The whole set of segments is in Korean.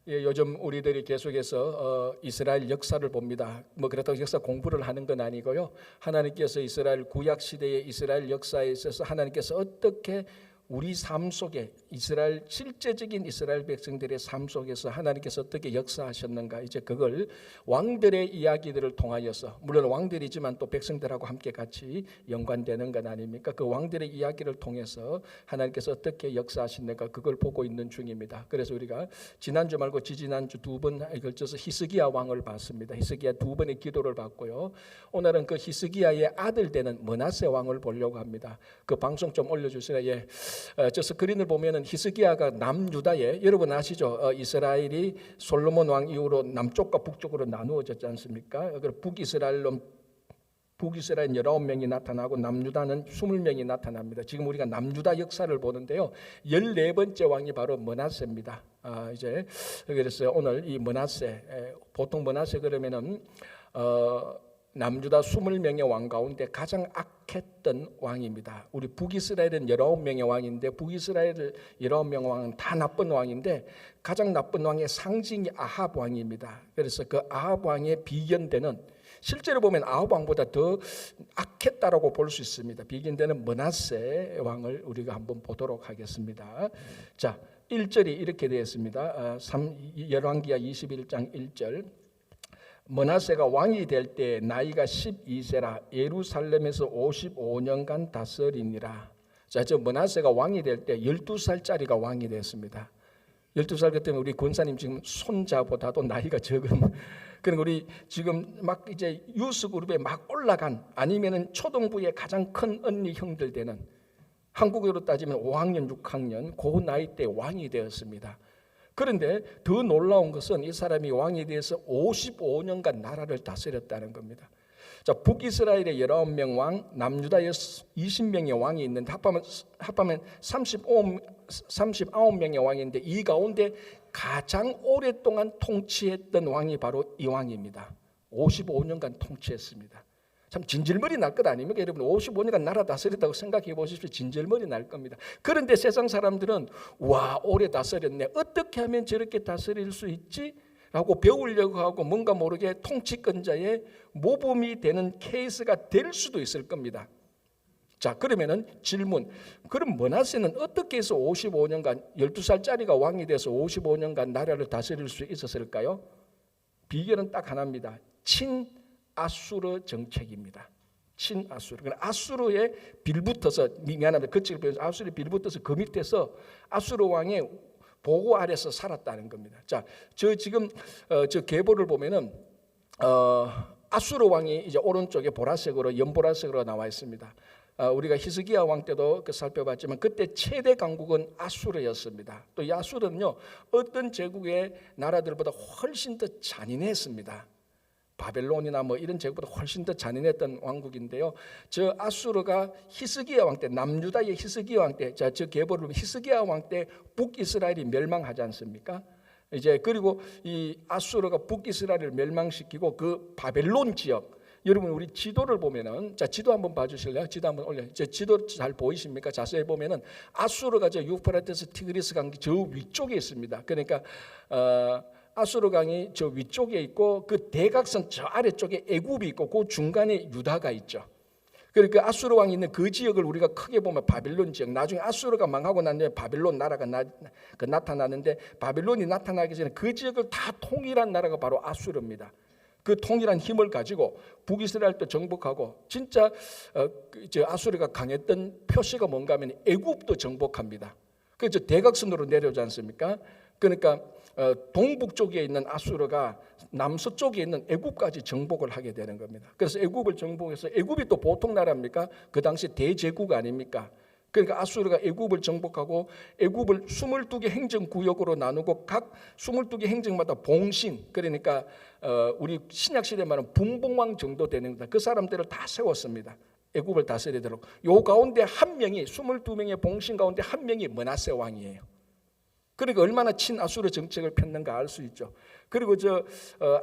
예, 요즘 우리들이 계속해서 이스라엘 역사를 봅니다. 뭐 그렇다고 역사 공부를 하는 건 아니고요. 하나님께서 이스라엘 구약 시대의 이스라엘 역사에 있어서 하나님께서 어떻게 우리 삶 속에 이스라엘 실제적인 이스라엘 백성들의 삶 속에서 하나님께서 어떻게 역사하셨는가, 이제 그걸 왕들의 이야기들을 통하여서, 물론 왕들이지만 또 백성들하고 함께 같이 연관되는 건 아닙니까? 그 왕들의 이야기를 통해서 하나님께서 어떻게 역사하셨는가, 그걸 보고 있는 중입니다. 그래서 우리가 지난주 말고 지지난주 두 번에 걸쳐서 히스기야 왕을 봤습니다. 히스기야 두 번의 기도를 봤고요. 오늘은 그 히스기야의 아들 되는 므낫세 왕을 보려고 합니다. 그 방송 좀 올려주세요. 예. 저 스크린을 보면은 히스기야가 남유다에, 여러분 아시죠? 이스라엘이 솔로몬 왕 이후로 남쪽과 북쪽으로 나누어졌지 않습니까? 북이스라엘은 19명이 나타나고 남유다는 20명이 나타납니다. 지금 우리가 남유다 역사를 보는데요, 14번째 왕이 바로 므낫세입니다. 이제 그래서 오늘 이 므낫세, 보통 므낫세 그러면은 남유다 20명의 왕 가운데 가장 악했던 왕입니다. 우리 북이스라엘은 19명의 왕인데, 북이스라엘 19명 왕은 다 나쁜 왕인데 가장 나쁜 왕의 상징이 아합 왕입니다. 그래서 그 아합 왕의 비견되는, 실제로 보면 아합 왕보다 더 악했다라고 볼 수 있습니다. 비견되는 므낫세 왕을 우리가 한번 보도록 하겠습니다. 자, 1절이 이렇게 되어 있습니다. 열왕기하 21장 1절. 므낫세가 왕이 될 때 나이가 12세라 예루살렘에서 55년간 다스리니라. 자, 저 므낫세가 왕이 될 때 12살짜리가 왕이 됐습니다. 12살 그때면 우리 권사님 지금 손자보다도 나이가 적은, 그러니까 우리 지금 막 이제 유스 그룹에 막 올라간, 아니면은 초등부의 가장 큰 언니 형들 되는, 한국으로 따지면 5학년 6학년 그 나이 때 왕이 되었습니다. 그런데 더 놀라운 것은 이 사람이 왕이 돼서 55년간 나라를 다스렸다는 겁니다. 자, 북이스라엘의 19명 왕, 남유다의 20명의 왕이 있는데 합하면 39명의 왕인데, 이 가운데 가장 오랫동안 통치했던 왕이 바로 이 왕입니다. 55년간 통치했습니다. 참 진질머리 날 것 아닙니까? 여러분 55년간 나라 다스렸다고 생각해 보십시오. 진질머리 날 겁니다. 그런데 세상 사람들은 와, 오래 다스렸네, 어떻게 하면 저렇게 다스릴 수 있지? 라고 배우려고 하고 뭔가 모르게 통치권자의 모범이 되는 케이스가 될 수도 있을 겁니다. 자, 그러면은 질문, 그럼 므낫세는 어떻게 해서 55년간, 12살짜리가 왕이 돼서 55년간 나라를 다스릴 수 있었을까요? 비결은 딱 하나입니다. 친아수르 정책입니다. 친아수르. 그러니까 아수르에 빌붙어서, 미안합니다, 거칠게 표현해서 아수르에 빌붙어서 그 밑에서 아수르 왕의 보고 아래서 살았다는 겁니다. 자, 저 지금 저 계보를 보면은 아수르 왕이 이제 오른쪽에 보라색으로, 연보라색으로 나와 있습니다. 우리가 히스기야 왕 때도 살펴봤지만 그때 최대 강국은 아수르였습니다. 또 이 아수르는요, 어떤 제국의 나라들보다 훨씬 더 잔인했습니다. 바벨론이나 뭐 이런 제국보다 훨씬 더 잔인했던 왕국인데요. 저 아수르가 히스기야 왕 때, 남유다의 히스기야 왕 때, 자, 저 계보를 히스기야 왕 때 북이스라엘이 멸망하지 않습니까? 이제 그리고 이 아수르가 북이스라엘을 멸망시키고 그 바벨론 지역, 여러분 우리 지도를 보면은, 자, 지도 한번 봐주실래요? 지도 한번 올려. 저 지도 잘 보이십니까? 자세히 보면은 아수르가 저 유프라테스 티그리스 강기 저 위쪽에 있습니다. 그러니까 아수르 강이 저 위쪽에 있고 그 대각선 저 아래쪽에 애굽이 있고 그 중간에 유다가 있죠. 그러니까 아수르 왕이 있는 그 지역을 우리가 크게 보면 바벨론 지역, 나중에 아수르가 망하고 난 뒤에 바벨론 나라가 나타나는데, 바벨론이 나타나기 전에 그 지역을 다 통일한 나라가 바로 아수르입니다. 그 통일한 힘을 가지고 북이스라엘도 정복하고, 진짜 아수르가 강했던 표시가 뭔가 하면 애굽도 정복합니다. 그래서 대각선으로 내려오지 않습니까? 그러니까 동북쪽에 있는 아수르가 남서쪽에 있는 애굽까지 정복을 하게 되는 겁니다. 그래서 애굽을 정복해서, 애굽이 또 보통 나라입니까? 그 당시 대제국 아닙니까? 그러니까 아수르가 애굽을 정복하고 애굽을 22개 행정구역으로 나누고 각 22개 행정마다 봉신, 그러니까 우리 신약시대 말하면 분봉왕 정도 되는 겁니다. 그 사람들을 다 세웠습니다. 애굽을 다스리도록. 요 가운데 한 명이, 22명의 봉신 가운데 한 명이 므낫세 왕이에요. 그러니까 얼마나 친아수르 정책을 폈는가 알 수 있죠. 그리고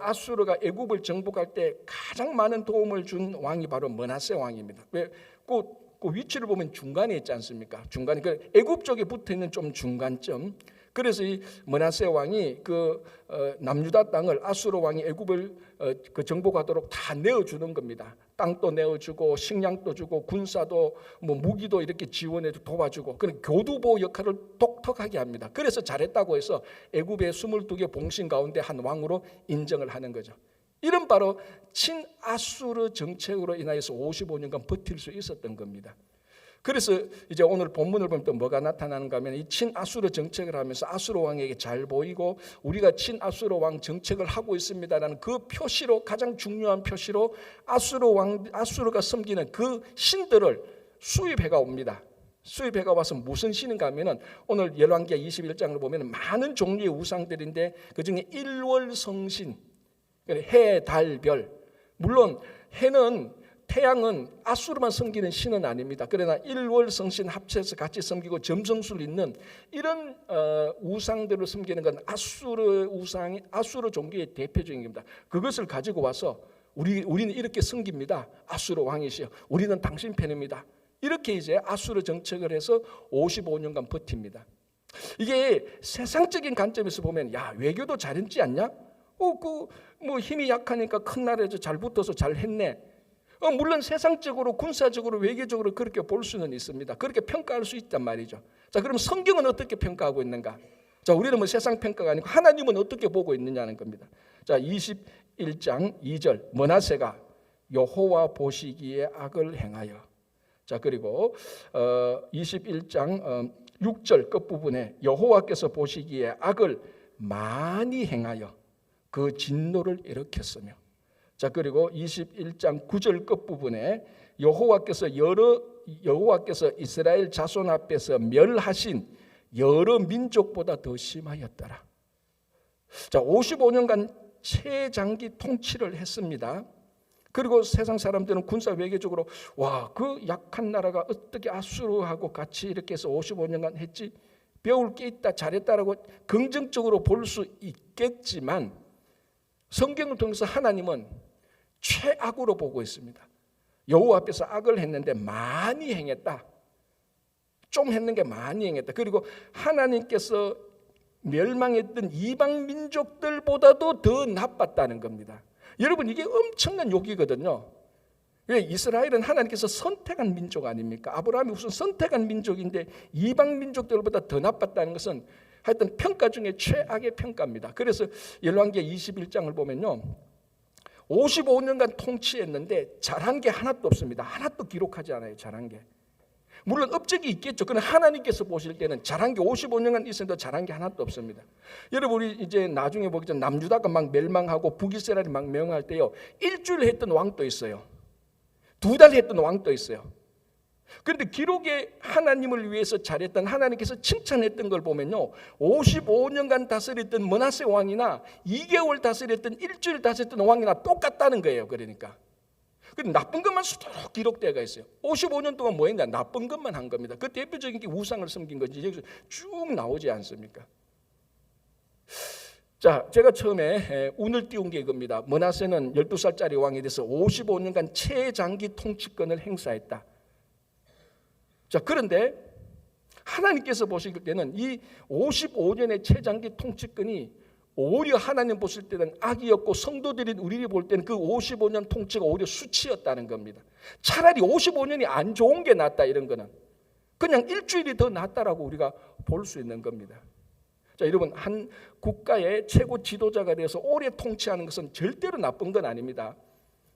아수르가 애굽을 정복할 때 가장 많은 도움을 준 왕이 바로 므낫세 왕입니다. 왜? 그 위치를 보면 중간에 있지 않습니까? 중간에, 그 애굽 쪽에 붙어 있는 좀 중간점, 그래서 이 므낫세 왕이 그 남유다 땅을 아수르 왕이 애굽을 그 정복하도록 다 내어주는 겁니다. 땅도 내어주고 식량도 주고 군사도 뭐 무기도 이렇게 지원해 도와주고 그런 교두보 역할을 독특하게 합니다. 그래서 잘했다고 해서 애굽의 22개 봉신 가운데 한 왕으로 인정을 하는 거죠. 이런 바로 친아수르 정책으로 인하여서 55년간 버틸 수 있었던 겁니다. 그래서 이제 오늘 본문을 보면 또 뭐가 나타나는가 하면 이 친아수르 정책을 하면서 아수르 왕에게 잘 보이고 우리가 친아수르 왕 정책을 하고 있습니다라는 그 표시로, 가장 중요한 표시로 아수르가 섬기는 그 신들을 수입해가 옵니다. 수입해가 와서 무슨 신인가 하면은 오늘 열왕기하 21장을 보면 많은 종류의 우상들인데 그중에 일월성신, 해, 달, 별. 물론 해는 태양은 아수르만 섬기는 신은 아닙니다. 그러나 일월성신 합쳐서 같이 섬기고 점성술 있는 이런 우상들을 섬기는 건 아수르 우상이 아수르 종교의 대표적인 겁니다. 그것을 가지고 와서 우리는 이렇게 섬깁니다. 아수르 왕이시여, 우리는 당신 편입니다. 이렇게 이제 아수르 정책을 해서 55년간 버팁니다. 이게 세상적인 관점에서 보면 야, 외교도 잘했지 않냐? 뭐 힘이 약하니까 큰 나라에서 잘 붙어서 잘 했네. 물론 세상적으로 군사적으로 외교적으로 그렇게 볼 수는 있습니다. 그렇게 평가할 수 있단 말이죠. 자, 그럼 성경은 어떻게 평가하고 있는가? 자, 우리는 뭐 세상 평가가 아니고 하나님은 어떻게 보고 있느냐는 겁니다. 자, 21장 2절 므낫세가 여호와 보시기에 악을 행하여. 자, 그리고 21장 6절 끝부분에 여호와께서 보시기에 악을 많이 행하여 그 진노를 일으켰으며. 자, 그리고 21장 9절 끝부분에 여호와께서 이스라엘 자손 앞에서 멸하신 여러 민족보다 더 심하였더라. 자, 55년간 최장기 통치를 했습니다. 그리고 세상 사람들은 군사 외교적으로 와, 그 약한 나라가 어떻게 아수르하고 같이 이렇게 해서 55년간 했지? 배울 게 있다, 잘했다라고 긍정적으로 볼 수 있겠지만 성경을 통해서 하나님은 최악으로 보고 있습니다. 여호와 앞에서 악을 했는데 많이 행했다. 좀 했는 게 많이 행했다. 그리고 하나님께서 멸망했던 이방 민족들보다도 더 나빴다는 겁니다. 여러분, 이게 엄청난 욕이거든요. 이스라엘은 하나님께서 선택한 민족 아닙니까? 아브라함이 우선 선택한 민족인데 이방 민족들보다 더 나빴다는 것은 하여튼 평가 중에 최악의 평가입니다. 그래서 열왕기하 21장을 보면요, 55년간 통치했는데 잘한 게 하나도 없습니다. 하나도 기록하지 않아요. 잘한 게. 물론 업적이 있겠죠. 그러나 하나님께서 보실 때는 잘한 게 55년간 있어도 잘한 게 하나도 없습니다. 여러분, 우리 이제 나중에 보겠죠. 남유다가 막 멸망하고 북이스라엘이 막 멸망할 때요, 일주일 했던 왕도 있어요. 2달 했던 왕도 있어요. 그런데 기록에 하나님을 위해서 잘했던, 하나님께서 칭찬했던 걸 보면요, 55년간 다스렸던 므낫세 왕이나 2개월 다스렸던, 일주일 다스렸던 왕이나 똑같다는 거예요. 그러니까 나쁜 것만 수두룩 기록되어 있어요. 55년 동안 뭐 했냐? 나쁜 것만 한 겁니다. 그 대표적인 게 우상을 섬긴 거지. 여기서 쭉 나오지 않습니까? 자, 제가 처음에 운을 띄운 게 이겁니다. 므낫세는 12살짜리 왕이 돼서 55년간 최장기 통치권을 행사했다. 자, 그런데 하나님께서 보실 때는 이 55년의 최장기 통치권이 오히려 하나님 보실 때는 악이었고 성도들인 우리를 볼 때는 그 55년 통치가 오히려 수치였다는 겁니다. 차라리 55년이 안 좋은 게 낫다, 이런 거는 그냥 일주일이 더 낫다라고 우리가 볼 수 있는 겁니다. 자, 여러분, 한 국가의 최고 지도자가 되어서 오래 통치하는 것은 절대로 나쁜 건 아닙니다.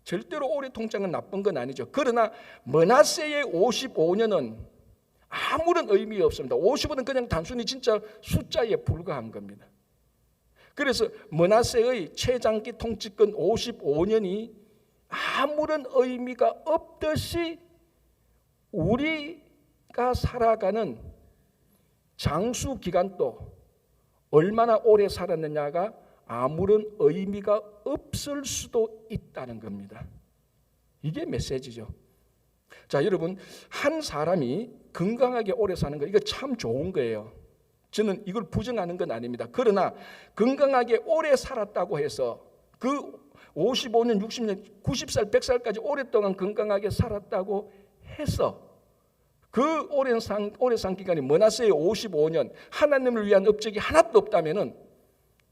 절대로 오래 통치하는 건 나쁜 건 아니죠. 그러나 므낫세의 55년은 아무런 의미 없습니다. 55는 그냥 단순히 진짜 숫자에 불과한 겁니다. 그래서 므낫세의 최장기 통치권 55년이 아무런 의미가 없듯이 우리가 살아가는 장수 기간도 얼마나 오래 살았느냐가 아무런 의미가 없을 수도 있다는 겁니다. 이게 메시지죠. 자, 여러분, 한 사람이 건강하게 오래 사는 거, 이거 참 좋은 거예요. 저는 이걸 부정하는 건 아닙니다. 그러나 건강하게 오래 살았다고 해서 그 55년, 60년, 90살, 100살까지 오랫동안 건강하게 살았다고 해서 그 오랜 산 기간이 므낫세의 55년, 하나님을 위한 업적이 하나도 없다면은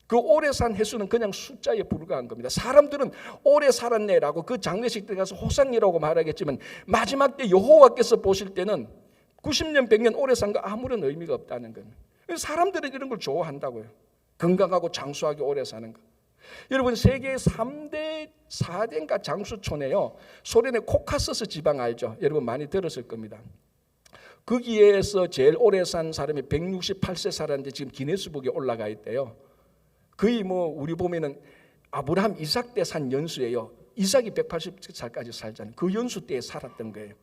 그 오래 산 횟수는 그냥 숫자에 불과한 겁니다. 사람들은 오래 살았네라고 그 장례식 때 가서 호상이라고 말하겠지만 마지막 때 여호와께서 보실 때는 90년, 100년 오래 산 거 아무런 의미가 없다는 거예요. 사람들은 이런 걸 좋아한다고요. 건강하고 장수하게 오래 사는 거. 여러분, 세계 3대, 4대인가 장수촌에요, 소련의 코카서스 지방 알죠? 여러분 많이 들었을 겁니다. 거기에서 제일 오래 산 사람이 168세 살았는데 지금 기네스북에 올라가 있대요. 거의 우리 보면은 아브라함, 이삭 때 산 연수예요. 이삭이 180살까지 살잖아요. 그 연수 때에 살았던 거예요.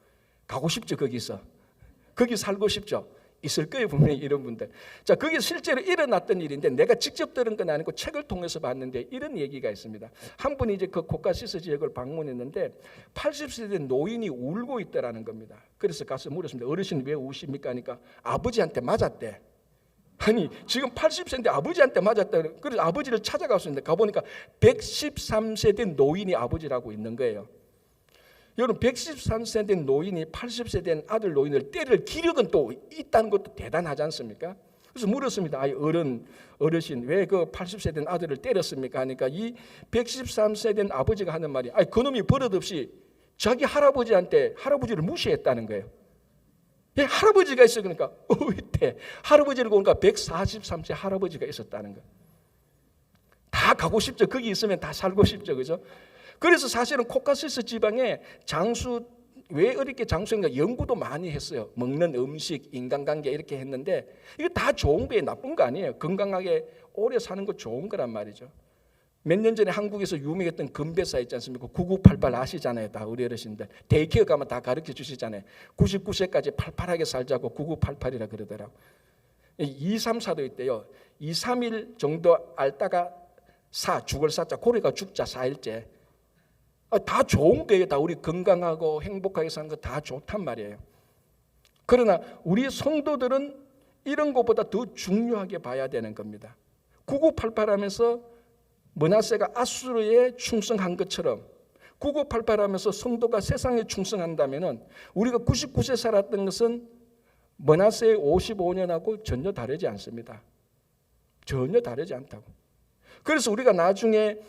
가고 싶죠, 거기서. 거기 살고 싶죠. 있을 거예요, 분명히 이런 분들. 자, 그게 실제로 일어났던 일인데 내가 직접 들은 건 아니고 책을 통해서 봤는데 이런 얘기가 있습니다. 한 분이 이제 그 코카시스 지역을 방문했는데 80세 된 노인이 울고 있더라는 겁니다. 그래서 가서 물었습니다. 어르신 왜 우십니까? 하니까 아버지한테 맞았대. 아니, 지금 80세인데 아버지한테 맞았다. 그래서 아버지를 찾아갔었는데 가보니까 113세 된 노인이 아버지라고 있는 거예요. 여러분, 113세 된 노인이 80세 된 아들 노인을 때릴 기력은 또 있다는 것도 대단하지 않습니까? 그래서 물었습니다. 어르신 왜 그 80세 된 아들을 때렸습니까? 하니까 이 113세 된 아버지가 하는 말이 그놈이 버릇없이 자기 할아버지를 무시했다는 거예요. 예, 할아버지가 있어. 그러니까 이때 할아버지를 보니까 143세 할아버지가 있었다는 거. 다 가고 싶죠. 거기 있으면 다 살고 싶죠, 그죠? 그래서 사실은 코카시스 지방에 장수 왜 이렇게 장수인가 연구도 많이 했어요. 먹는 음식, 인간관계 이렇게 했는데 이거 다 좋은 거예요, 나쁜 거 아니에요. 건강하게 오래 사는 거 좋은 거란 말이죠. 몇 년 전에 한국에서 유명했던 건배사 있지 않습니까? 9988 아시잖아요, 다 우리 어르신들. 데이케어 가면 다 가르쳐 주시잖아요. 99세까지 팔팔하게 살자고 9988이라 그러더라고. 234도 있대요. 2, 3일 정도 앓다가 죽을 사자, 고래가 죽자 4일째. 다 좋은 거예요. 다 우리 건강하고 행복하게 사는 거 다 좋단 말이에요. 그러나 우리 성도들은 이런 것보다 더 중요하게 봐야 되는 겁니다. 9988 하면서 므낫세가 아수르에 충성한 것처럼 9988 하면서 성도가 세상에 충성한다면 우리가 99세 살았던 것은 므낫세의 55년하고 전혀 다르지 않습니다. 전혀 다르지 않다고. 그래서 우리가 나중에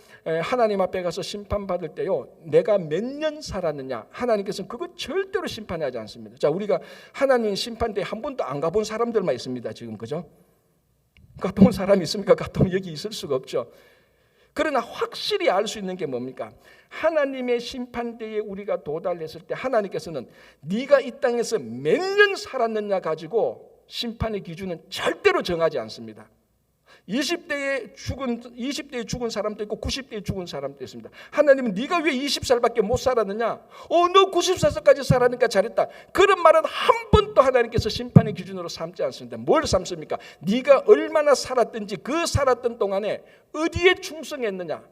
하나님 앞에 가서 심판받을 때요, 내가 몇 년 살았느냐, 하나님께서는 그거 절대로 심판하지 않습니다. 자, 우리가 하나님 심판대에 한 번도 안 가본 사람들만 있습니다, 지금. 그죠? 갔다 온 사람이 있습니까? 갔다 온 여기 있을 수가 없죠. 그러나 확실히 알 수 있는 게 뭡니까? 하나님의 심판대에 우리가 도달했을 때 하나님께서는 네가 이 땅에서 몇 년 살았느냐 가지고 심판의 기준은 절대로 정하지 않습니다. 20대에 죽은 사람도 있고 90대에 죽은 사람도 있습니다. 하나님은 네가 왜 20살밖에 못 살았느냐? 너 94살까지 살았으니까 잘했다. 그런 말은 한 번도 하나님께서 심판의 기준으로 삼지 않습니다. 뭘 삼습니까? 네가 얼마나 살았든지 그 살았던 동안에 어디에 충성했느냐?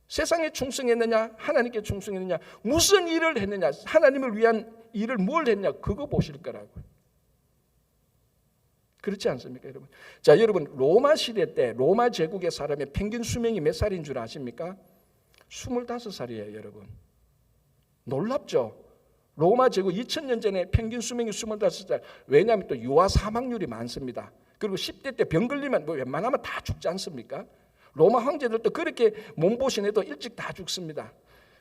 세상에 충성했느냐? 하나님께 충성했느냐? 무슨 일을 했느냐? 하나님을 위한 일을 뭘 했냐? 그거 보실 거라고요. 그렇지 않습니까, 여러분? 자, 여러분, 로마 시대 때 로마 제국의 사람의 평균 수명이 몇 살인 줄 아십니까? 25살이에요, 여러분. 놀랍죠? 로마 제국 2000년 전에 평균 수명이 25살. 왜냐하면 또 유아 사망률이 많습니다. 그리고 10대 때 병 걸리면 웬만하면 다 죽지 않습니까? 로마 황제들도 그렇게 몸보신 해도 일찍 다 죽습니다.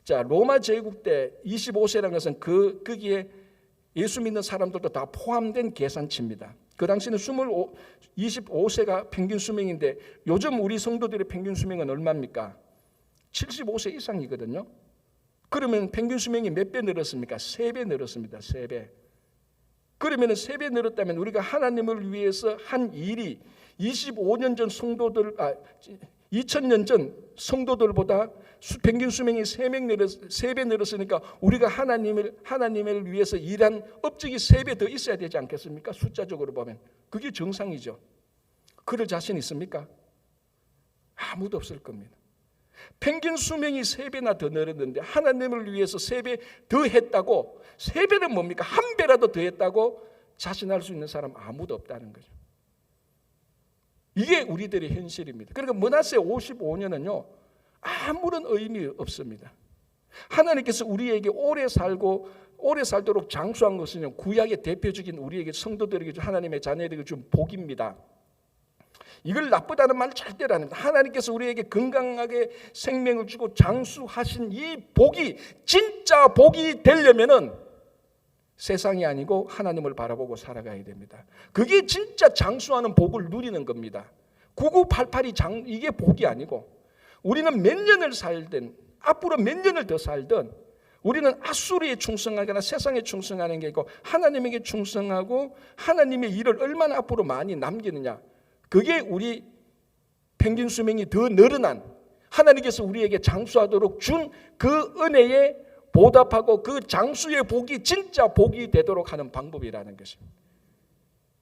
자, 로마 제국 때 25세라는 것은 거기에 예수 믿는 사람들도 다 포함된 계산치입니다. 그 당시는 25세가 평균 수명인데 요즘 우리 성도들의 평균 수명은 얼마입니까? 75세 이상이거든요. 그러면 평균 수명이 몇 배 늘었습니까? 3배 늘었습니다. 3배. 그러면 3배 늘었다면 우리가 하나님을 위해서 한 일이 25년 전 성도들, 2000년 전 성도들보다 평균 수명이 3배 늘었으니까 우리가 하나님을 위해서 일한 업적이 3배 더 있어야 되지 않겠습니까? 숫자적으로 보면. 그게 정상이죠. 그럴 자신 있습니까? 아무도 없을 겁니다. 평균 수명이 3배나 더 늘었는데 하나님을 위해서 3배 더 했다고, 3배는 뭡니까? 1배라도 더 했다고 자신할 수 있는 사람 아무도 없다는 거죠. 이게 우리들의 현실입니다. 그러니까 므낫세 55년은요 아무런 의미 없습니다. 하나님께서 우리에게 오래 살고 오래 살도록 장수한 것은 구약의 대표적인 우리에게 성도들에게 하나님의 자녀에게 준 복입니다. 이걸 나쁘다는 말을 절대로 안 합니다. 하나님께서 우리에게 건강하게 생명을 주고 장수하신 이 복이 진짜 복이 되려면은 세상이 아니고 하나님을 바라보고 살아가야 됩니다. 그게 진짜 장수하는 복을 누리는 겁니다. 9988이 이게 복이 아니고, 우리는 몇 년을 살든 앞으로 몇 년을 더 살든 우리는 아수르에 충성하거나 세상에 충성하는 게 있고, 하나님에게 충성하고 하나님의 일을 얼마나 앞으로 많이 남기느냐, 그게 우리 평균 수명이 더 늘어난 하나님께서 우리에게 장수하도록 준 그 은혜에 보답하고 그 장수의 복이 진짜 복이 되도록 하는 방법이라는 것입니다.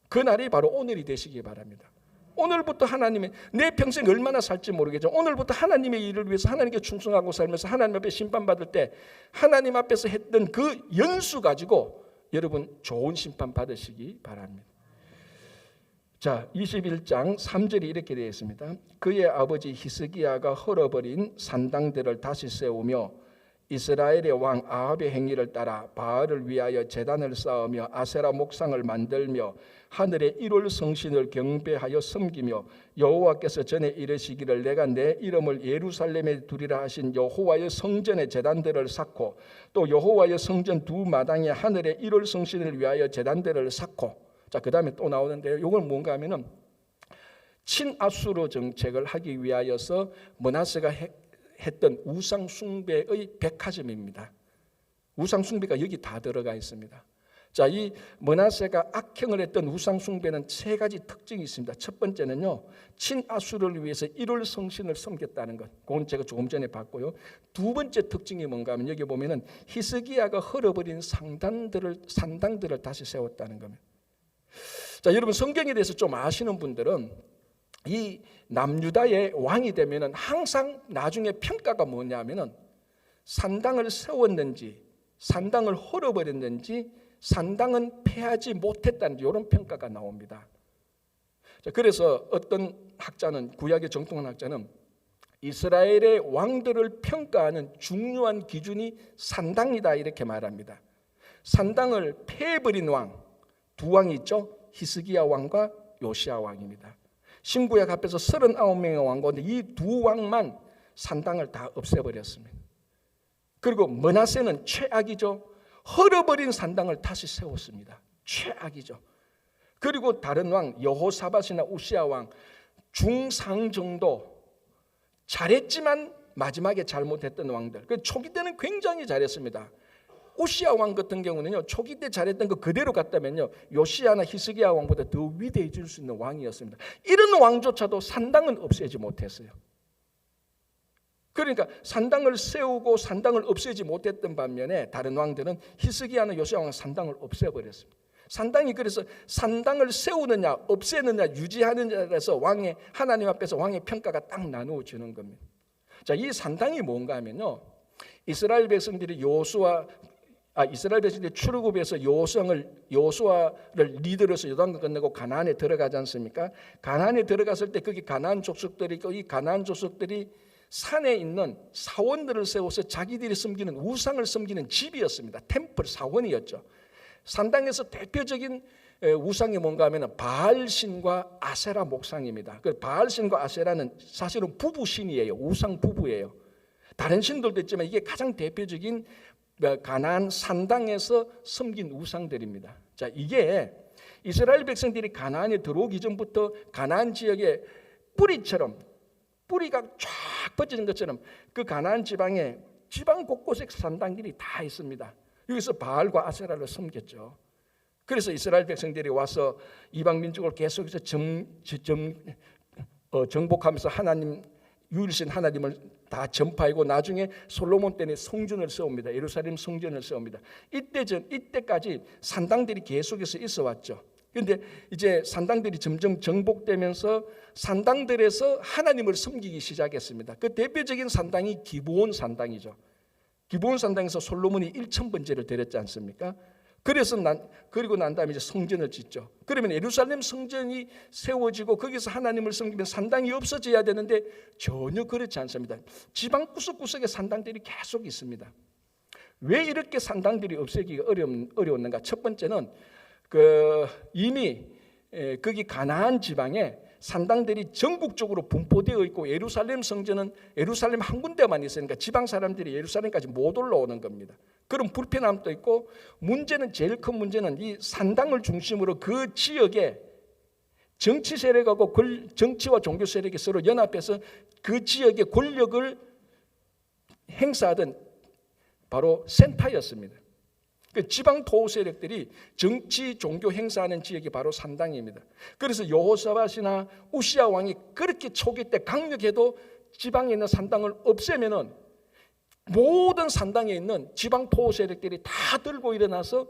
그 날이 바로 오늘이 되시기 바랍니다. 오늘부터 하나님의, 내 평생 얼마나 살지 모르겠지만 오늘부터 하나님의 일을 위해서 하나님께 충성하고 살면서 하나님 앞에 심판받을 때 하나님 앞에서 했던 그 연수 가지고 여러분 좋은 심판 받으시기 바랍니다. 자, 21장 3절이 이렇게 되어 있습니다. 그의 아버지 히스기야가 헐어버린 산당들을 다시 세우며 이스라엘의 왕 아합의 행위를 따라 바알을 위하여 제단을 쌓으며 아세라 목상을 만들며 하늘의 1월 성신을 경배하여 섬기며 여호와께서 전에 이르시기를 내가 내 이름을 예루살렘에 두리라 하신 여호와의 성전의 제단들을 쌓고 또 여호와의 성전 두 마당에 하늘의 1월 성신을 위하여 제단들을 쌓고, 자, 그 다음에 또 나오는데요. 이건 뭔가 하면은 친아수르 정책을 하기 위하여서 므낫세가 했던 우상 숭배의 백화점입니다. 우상 숭배가 여기 다 들어가 있습니다. 자, 이 므낫세가 악행을 했던 우상 숭배는 세 가지 특징이 있습니다. 첫 번째는요, 친아수르를 위해서 1월 성신을 섬겼다는 것. 그건 제가 조금 전에 봤고요. 두 번째 특징이 뭔가 하면 여기 보면은 히스기야가 헐어버린 산당들을 다시 세웠다는 겁니다. 자, 여러분 성경에 대해서 좀 아시는 분들은 이 남유다의 왕이 되면은 항상 나중에 평가가 뭐냐면은 산당을 세웠는지, 산당을 헐어버렸는지, 산당은 폐하지 못했다는 이런 평가가 나옵니다. 자, 그래서 어떤 학자는, 구약의 정통한 학자는 이스라엘의 왕들을 평가하는 중요한 기준이 산당이다 이렇게 말합니다. 산당을 폐해버린 왕, 두 왕이 있죠. 히스기야 왕과 요시야 왕입니다. 신구약 앞에서 39명의 왕 가운데 이 두 왕만 산당을 다 없애버렸습니다. 그리고 므낫세는 최악이죠. 헐어버린 산당을 다시 세웠습니다. 최악이죠. 그리고 다른 왕 여호사밧이나 우시야 왕 중상 정도 잘했지만 마지막에 잘못했던 왕들, 그 초기 때는 굉장히 잘했습니다. 우시야 왕 같은 경우는요, 초기 때 잘했던 거 그대로 갔다면요, 요시야나 히스기야 왕보다 더 위대해질 수 있는 왕이었습니다. 이런 왕조차도 산당은 없애지 못했어요. 그러니까 산당을 세우고 산당을 없애지 못했던 반면에 다른 왕들은 히스기야나 요시야 왕은 산당을 없애버렸습니다. 산당이, 그래서 산당을 세우느냐 없애느냐 유지하느냐에서 왕의, 하나님 앞에서 왕의 평가가 딱 나누어지는 겁니다. 자, 이 산당이 뭔가 하면요, 이스라엘 백성들이 출애굽에서 여호수아를 리더로서 요단강 건너고 가나안에 들어가지 않습니까? 가나안에 들어갔을 때 거기 가나안 족속들이 있고, 이 가나안 족속들이 산에 있는 사원들을 세워서 자기들이 섬기는 우상을 섬기는 집이었습니다. 템플, 사원이었죠. 산당에서 대표적인 우상이 뭔가 하면 바알신과 아세라 목상입니다. 그 바알신과 아세라는 사실은 부부신이에요. 우상 부부예요. 다른 신들도 있지만 이게 가장 대표적인 가나안 산당에서 섬긴 우상들입니다. 자, 이게 이스라엘 백성들이 가나안에 들어오기 전부터 가나안 지역의 뿌리처럼, 뿌리가 쫙 뻗어진 것처럼 그 가나안 지방에 지방 곳곳에 산당들이 다 있습니다. 여기서 바알과 아세라를 섬겼죠. 그래서 이스라엘 백성들이 와서 이방 민족을 계속해서 정복하면서 하나님, 유일신 하나님을 다 전파하고 나중에 솔로몬 때는 성전을 세웁니다. 예루살렘 성전을 세웁니다. 이때까지 산당들이 계속해서 있어 왔죠. 그런데 이제 산당들이 점점 정복되면서 산당들에서 하나님을 섬기기 시작했습니다. 그 대표적인 산당이 기브온 산당이죠. 기브온 산당에서 솔로몬이 1000번제를 드렸지 않습니까? 그리고 난 다음에 이제 성전을 짓죠. 그러면 예루살렘 성전이 세워지고 거기서 하나님을 섬기면 산당이 없어져야 되는데 전혀 그렇지 않습니다. 지방 구석구석에 산당들이 계속 있습니다. 왜 이렇게 산당들이 없애기가 어려웠는가? 첫 번째는 이미 거기 가나안 지방에 산당들이 전국적으로 분포되어 있고 예루살렘 성전은 예루살렘 한 군데만 있으니까 지방 사람들이 예루살렘까지 못 올라오는 겁니다. 그런 불편함도 있고, 문제는, 제일 큰 문제는 이 산당을 중심으로 그 지역에 정치 세력하고 정치와 종교 세력이 서로 연합해서 그 지역의 권력을 행사하던 바로 센터였습니다. 그 지방 토호 세력들이 정치 종교 행사하는 지역이 바로 산당입니다. 그래서 여호사밧이나 우시야 왕이 그렇게 초기 때 강력해도 지방에 있는 산당을 없애면은 모든 산당에 있는 지방 토호 세력들이 다 들고 일어나서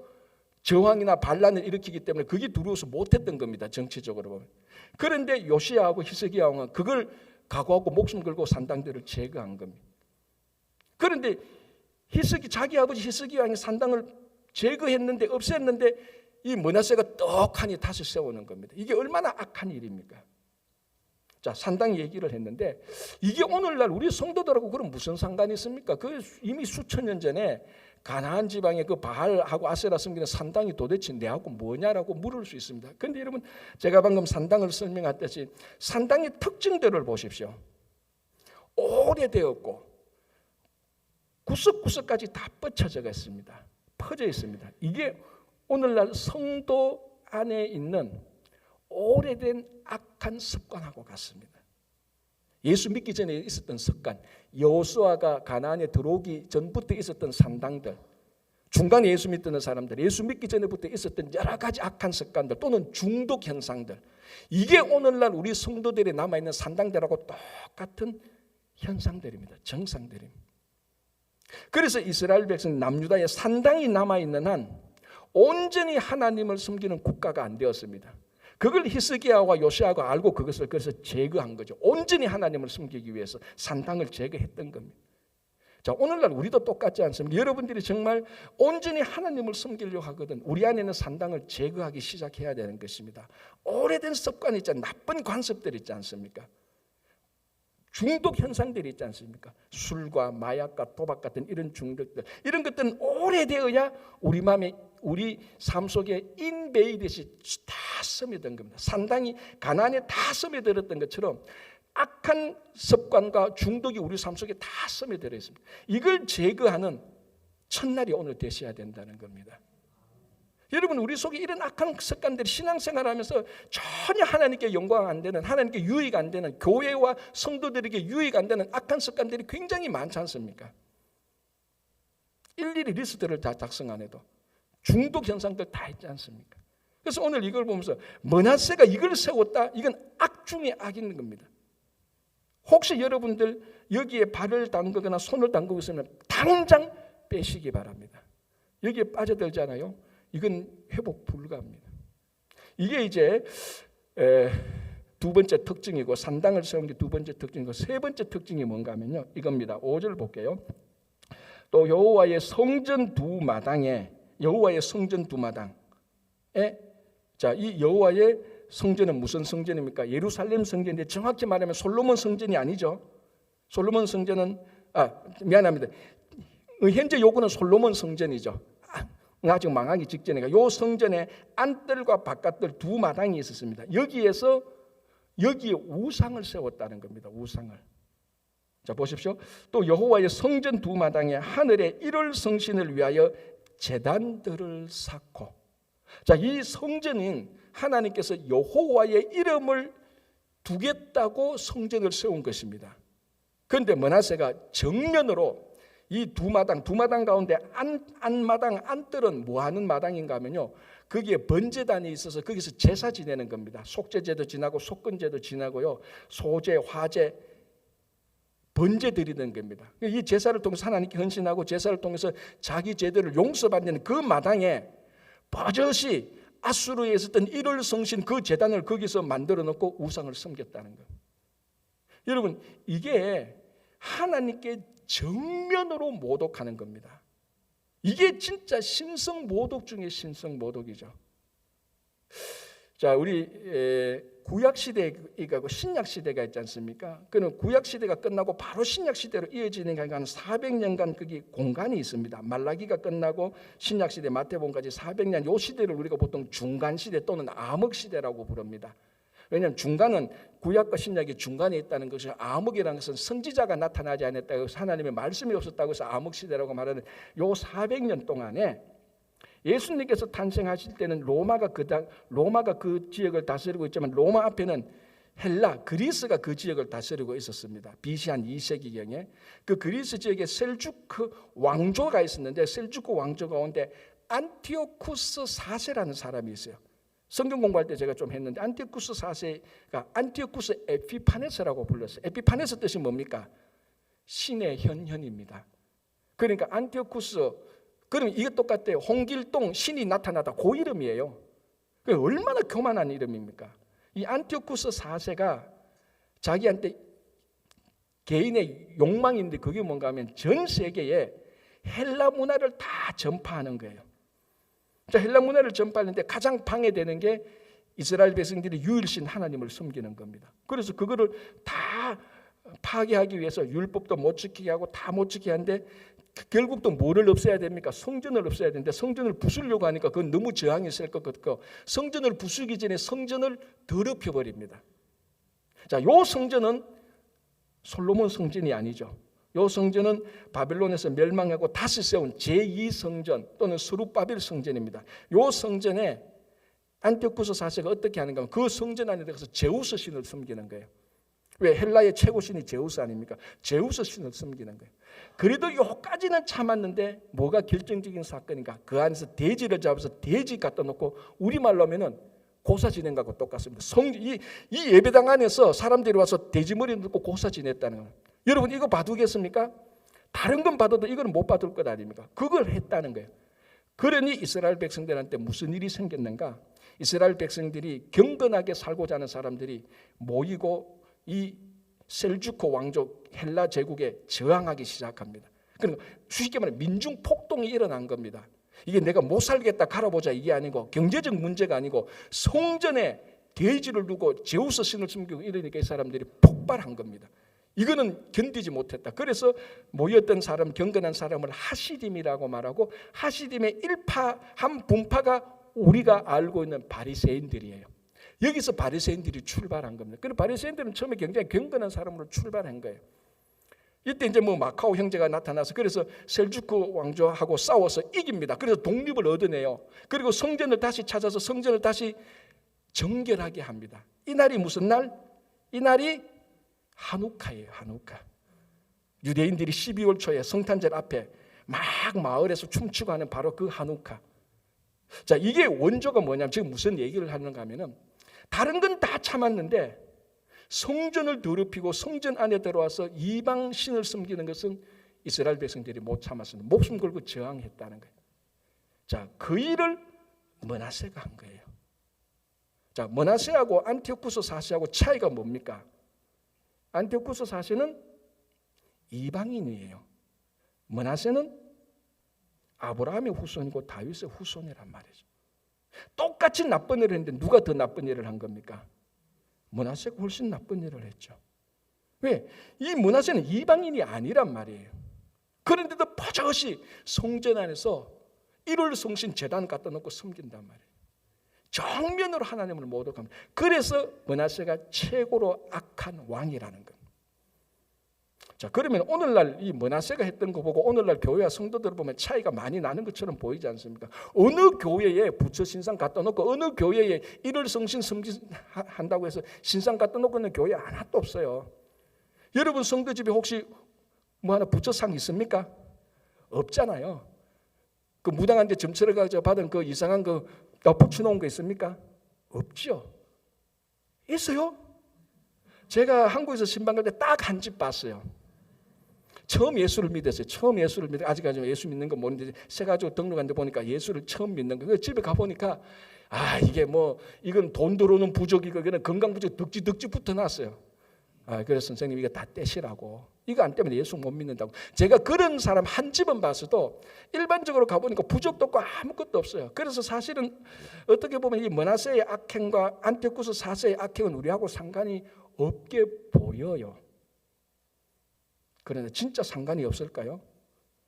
저항이나 반란을 일으키기 때문에 그게 두려워서 못했던 겁니다. 정치적으로 보면. 그런데 요시야하고 히스기야 왕은 그걸 각오하고 목숨 걸고 산당들을 제거한 겁니다. 그런데 자기 아버지 히스기야 왕이 산당을 제거했는데, 없앴는데 이 므낫세가 떡하니 다시 세우는 겁니다. 이게 얼마나 악한 일입니까? 자, 산당 얘기를 했는데 이게 오늘날 우리 성도들하고 그럼 무슨 상관이 있습니까? 그 이미 수천 년 전에 가나안 지방의 그 바알하고 아세라 섬기는 산당이 도대체 내하고 뭐냐라고 물을 수 있습니다. 그런데 여러분, 제가 방금 산당을 설명했듯이 산당의 특징들을 보십시오. 오래되었고 구석구석까지 다 뻗쳐져 있습니다. 퍼져 있습니다. 이게 오늘날 성도 안에 있는 오래된 악한 습관하고 같습니다. 예수 믿기 전에 있었던 습관, 여호수아가 가나안에 들어오기 전부터 있었던 산당들, 중간에 예수 믿던 사람들, 예수 믿기 전에부터 있었던 여러 가지 악한 습관들 또는 중독 현상들, 이게 오늘날 우리 성도들이 남아있는 산당들하고 똑같은 현상들입니다. 정상들입니다. 그래서 이스라엘 백성 남유다에 산당이 남아있는 한 온전히 하나님을 섬기는 국가가 안 되었습니다. 그걸 히스기야와 요시야가 알고 그것을 그래서 제거한 거죠. 온전히 하나님을 섬기기 위해서 산당을 제거했던 겁니다. 자, 오늘날 우리도 똑같지 않습니까? 여러분들이 정말 온전히 하나님을 섬기려고 하거든 우리 안에는 산당을 제거하기 시작해야 되는 것입니다. 오래된 습관이 있잖아요. 나쁜 관습들이 있지 않습니까? 중독 현상들이 있지 않습니까? 술과 마약과 도박 같은 이런 중독들, 이런 것들은 오래되어야 우리 마음에, 우리 삶 속에 인베이듯이 다 스며든 겁니다. 산당이 가나안에 다 스며들었던 것처럼 악한 습관과 중독이 우리 삶 속에 다 스며들어 있습니다. 이걸 제거하는 첫날이 오늘 되셔야 된다는 겁니다. 여러분, 우리 속에 이런 악한 습관들이 신앙생활하면서 전혀 하나님께 영광 안 되는, 하나님께 유익 안 되는, 교회와 성도들에게 유익 안 되는 악한 습관들이 굉장히 많지 않습니까? 일일이 리스트를 다 작성 안 해도 중독 현상들 다 있지 않습니까? 그래서 오늘 이걸 보면서 므낫세가 이걸 세웠다, 이건 악 중에 악인 겁니다. 혹시 여러분들 여기에 발을 담그거나 손을 담그고 있으면 당장 빼시기 바랍니다. 여기에 빠져들잖아요. 이건 회복 불가합니다. 이게 이제 두 번째 특징이고, 산당을 세운 게 두 번째 특징이고, 세 번째 특징이 뭔가 하면요, 이겁니다. 5절 볼게요. 또 여호와의 성전 두 마당에, 여호와의 성전 두 마당에, 자, 이 여호와의 성전은 무슨 성전입니까? 예루살렘 성전인데 정확히 말하면 솔로몬 성전이 아니죠. 솔로몬 성전은 미안합니다. 현재 요구는 솔로몬 성전이죠. 아직 망하기 직전에 요 성전에 안뜰과 바깥뜰 두 마당이 있었습니다. 여기에 우상을 세웠다는 겁니다. 우상을. 자, 보십시오. 또 여호와의 성전 두 마당에 하늘의 일월 성신을 위하여 제단들을 쌓고, 자, 이 성전은 하나님께서 여호와의 이름을 두겠다고 성전을 세운 것입니다. 그런데 므낫세가 정면으로 이 두 마당 가운데 안마당, 안뜰은 뭐 하는 마당인가 하면요, 거기에 번제단이 있어서 거기서 제사 지내는 겁니다. 속죄제도 지나고 속건제도 지나고요, 소제, 화제, 번제 드리는 겁니다. 이 제사를 통해서 하나님께 헌신하고 제사를 통해서 자기 죄들을 용서받는 그 마당에 버젓이 아수르에 있었던 일월 성신 그 제단을 거기서 만들어 놓고 우상을 섬겼다는 거예요. 여러분, 이게 하나님께 정면으로 모독하는 겁니다. 이게 진짜 신성 모독 중에 신성 모독이죠. 자, 우리 구약 시대가 신약 시대가 있지 않습니까? 그는 구약 시대가 끝나고 바로 신약 시대로 이어지는 게 한 400년간 거기 공간이 있습니다. 말라기가 끝나고 신약 시대 마태복음까지 400년, 요 시대를 우리가 보통 중간 시대 또는 암흑 시대라고 부릅니다. 왜냐하면 중간은 구약과 신약이 중간에 있다는 것이, 암흑이라는 것은 선지자가 나타나지 않았다고 해서 하나님의 말씀이 없었다고 해서 암흑 시대라고 말하는 요 400년 동안에 예수님께서 탄생하실 때는 로마가 그 지역을 다스리고 있지만 로마 앞에는 헬라, 그리스가 그 지역을 다스리고 있었습니다. BC 한 2세기경에 그 그리스 지역에 셀주크 왕조가 있었는데, 셀주크 왕조 가운데 안티오쿠스 4세라는 사람이 있어요. 성경 공부할 때 제가 좀 했는데, 안티오쿠스 4세가 안티오쿠스 에피파네스라고 불렀어요. 에피파네스 뜻이 뭡니까? 신의 현현입니다. 그러니까 안티오쿠스, 그러면 이게 똑같아요. 홍길동 신이 나타나다, 그 이름이에요. 얼마나 교만한 이름입니까? 이 안티오쿠스 4세가 자기한테 개인의 욕망인데, 그게 뭔가 하면 전 세계에 헬라 문화를 다 전파하는 거예요. 자, 헬라 문화를 전파하는데 가장 방해되는 게 이스라엘 백성들이 유일신 하나님을 섬기는 겁니다. 그래서 그거를 다 파괴하기 위해서 율법도 못 지키게 하고 다 못 지키게 하는데, 결국 또 뭐를 없애야 됩니까? 성전을 없애야 되는데, 성전을 부수려고 하니까 그건 너무 저항이 셀 것 같고, 성전을 부수기 전에 성전을 더럽혀 버립니다. 자, 요 성전은 솔로몬 성전이 아니죠. 요 성전은 바벨론에서 멸망하고 다시 세운 제2성전 또는 스룹바벨 성전입니다. 요 성전에 안티오쿠스 4세가 어떻게 하는가 하면 그 성전 안에 들어가서 제우스 신을 섬기는 거예요. 왜? 헬라의 최고 신이 제우스 아닙니까? 제우스 신을 섬기는 거예요. 그래도 요까지는 참았는데 뭐가 결정적인 사건인가? 그 안에서 돼지를 잡아서 돼지 갖다 놓고, 우리말로 하면은 고사 지낸 거하고 똑같습니다. 이 예배당 안에서 사람들이 와서 돼지 머리 넣고 고사 지냈다는 거예요. 여러분, 이거 봐두겠습니까? 다른 건 봐도 이거는 못 봐둘 것 아닙니까? 그걸 했다는 거예요. 그러니 이스라엘 백성들한테 무슨 일이 생겼는가? 이스라엘 백성들이 경건하게 살고자 하는 사람들이 모이고 이 셀주크 왕족 헬라 제국에 저항하기 시작합니다. 그러니까 쉽게 말해 민중 폭동이 일어난 겁니다. 이게 내가 못 살겠다 갈아보자 이게 아니고, 경제적 문제가 아니고, 성전에 돼지를 두고 제우스 신을 섬기고 이러니까 이 사람들이 폭발한 겁니다. 이거는 견디지 못했다. 그래서 모였던 사람, 경건한 사람을 하시딤이라고 말하고, 하시딤의 한 분파가 우리가 알고 있는 바리새인들이에요. 여기서 바리새인들이 출발한 겁니다. 그리고 바리새인들은 처음에 굉장히 경건한 사람으로 출발한 거예요. 이때 이제 마카오 형제가 나타나서 그래서 셀주크 왕조하고 싸워서 이깁니다. 그래서 독립을 얻어내요. 그리고 성전을 다시 찾아서 성전을 다시 정결하게 합니다. 이 날이 무슨 날? 이 날이 하누카예요. 하누카. 유대인들이 12월 초에 성탄절 앞에 막 마을에서 춤추고 하는 바로 그 하누카. 자, 이게 원조가 뭐냐면, 지금 무슨 얘기를 하는가 하면은, 다른 건 다 참았는데 성전을 더럽히고 성전 안에 들어와서 이방 신을 섬기는 것은 이스라엘 백성들이 못 참았습니다. 목숨 걸고 저항했다는 거예요. 자, 그 일을 므낫세가 한 거예요. 자, 므낫세하고 안티오쿠스 4세하고 차이가 뭡니까? 안티오쿠스 4세는 이방인이에요. 므낫세는 아브라함의 후손이고 다윗의 후손이란 말이죠. 똑같이 나쁜 일을 했는데 누가 더 나쁜 일을 한 겁니까? 므낫세가 훨씬 나쁜 일을 했죠. 왜? 이 므낫세는 이방인이 아니란 말이에요. 그런데도 버젓이 성전 안에서 일월성신 제단 갖다 놓고 섬긴단 말이에요. 정면으로 하나님을 모독합니다. 그래서 므낫세가 최고로 악한 왕이라는 겁니다. 자, 그러면 오늘날 이 므낫세가 했던 거 보고 오늘날 교회와 성도들을 보면 차이가 많이 나는 것처럼 보이지 않습니까? 어느 교회에 부처 신상 갖다 놓고, 어느 교회에 일월성신 섬긴다고 해서 신상 갖다 놓고 있는 교회 하나도 없어요. 여러분 성도 집에 혹시 하나 부처상 있습니까? 없잖아요. 그 무당한 데 점처럼 가서 받은 그 이상한 거 붙여놓은 거 있습니까? 없죠. 있어요? 제가 한국에서 신방 갈 때 딱 한 집 봤어요. 처음 예수를 믿었어요. 처음 예수를 믿어. 아직까지 예수 믿는 건 모르는데 새 가지고 등록한데 보니까 예수를 처음 믿는 거. 집에 가 보니까 이게 이건 돈 들어오는 부족이고, 이거는 건강 부족 득지 붙어놨어요. 그래서 선생님 이거 다 떼시라고. 이거 안 때문에 예수 못 믿는다고. 제가 그런 사람 한 집은 봤어도 일반적으로 가보니까 부족도 없고 아무것도 없어요. 그래서 사실은 어떻게 보면 이 므낫세의 악행과 안티오쿠스 4세의 악행은 우리하고 상관이 없게 보여요. 그런데 진짜 상관이 없을까요?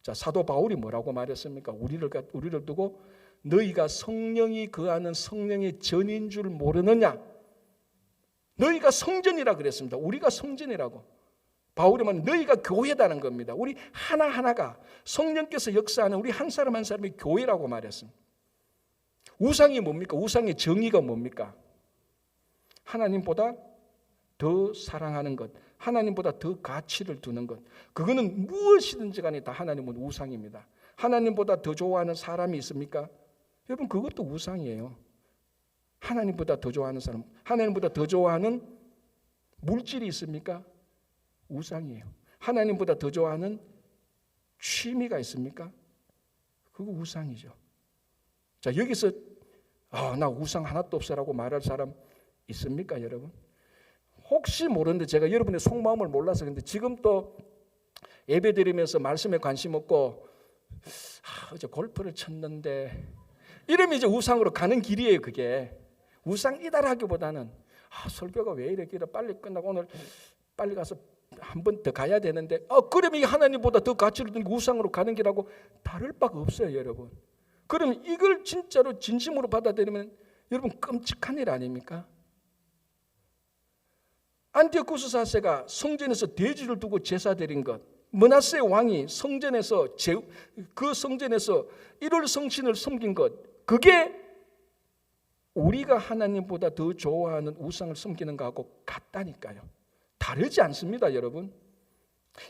자, 사도 바울이 뭐라고 말했습니까? 우리를 두고 너희가 성령이 거하는 성령의 전인 줄 모르느냐? 너희가 성전이라 그랬습니다. 우리가 성전이라고. 바울이 말하는 너희가 교회다는 겁니다. 우리 하나하나가 성령께서 역사하는 우리 한 사람 한 사람이 교회라고 말했습니다. 우상이 뭡니까? 우상의 정의가 뭡니까? 하나님보다 더 사랑하는 것, 하나님보다 더 가치를 두는 것. 그거는 무엇이든지 간에 다 하나님은 우상입니다. 하나님보다 더 좋아하는 사람이 있습니까? 여러분, 그것도 우상이에요. 하나님보다 더 좋아하는 사람, 하나님보다 더 좋아하는 물질이 있습니까? 우상이에요. 하나님보다 더 좋아하는 취미가 있습니까? 그거 우상이죠. 자, 여기서 나 우상 하나도 없어라고 말할 사람 있습니까, 여러분? 혹시 모르는데 제가 여러분의 속마음을 몰라서 근데 지금 또 예배 드리면서 말씀에 관심 없고 어제 골프를 쳤는데 이러면 이제 우상으로 가는 길이에요. 그게 우상이다라기보다는 설교가 왜 이렇게 빨리 끝나고 오늘 빨리 가서 한 번 더 가야 되는데 그러면 이 하나님보다 더 가치를 두는 우상으로 가는 길하고 다를 바가 없어요, 여러분. 그러면 이걸 진짜로 진심으로 받아들이면 여러분 끔찍한 일 아닙니까? 안티오쿠스 4세가 성전에서 돼지를 두고 제사 드린 것, 므낫세 왕이 성전에서 그 성전에서 일월 성신을 섬긴 것, 그게 우리가 하나님보다 더 좋아하는 우상을 섬기는 것하고 같다니까요. 다르지 않습니다, 여러분.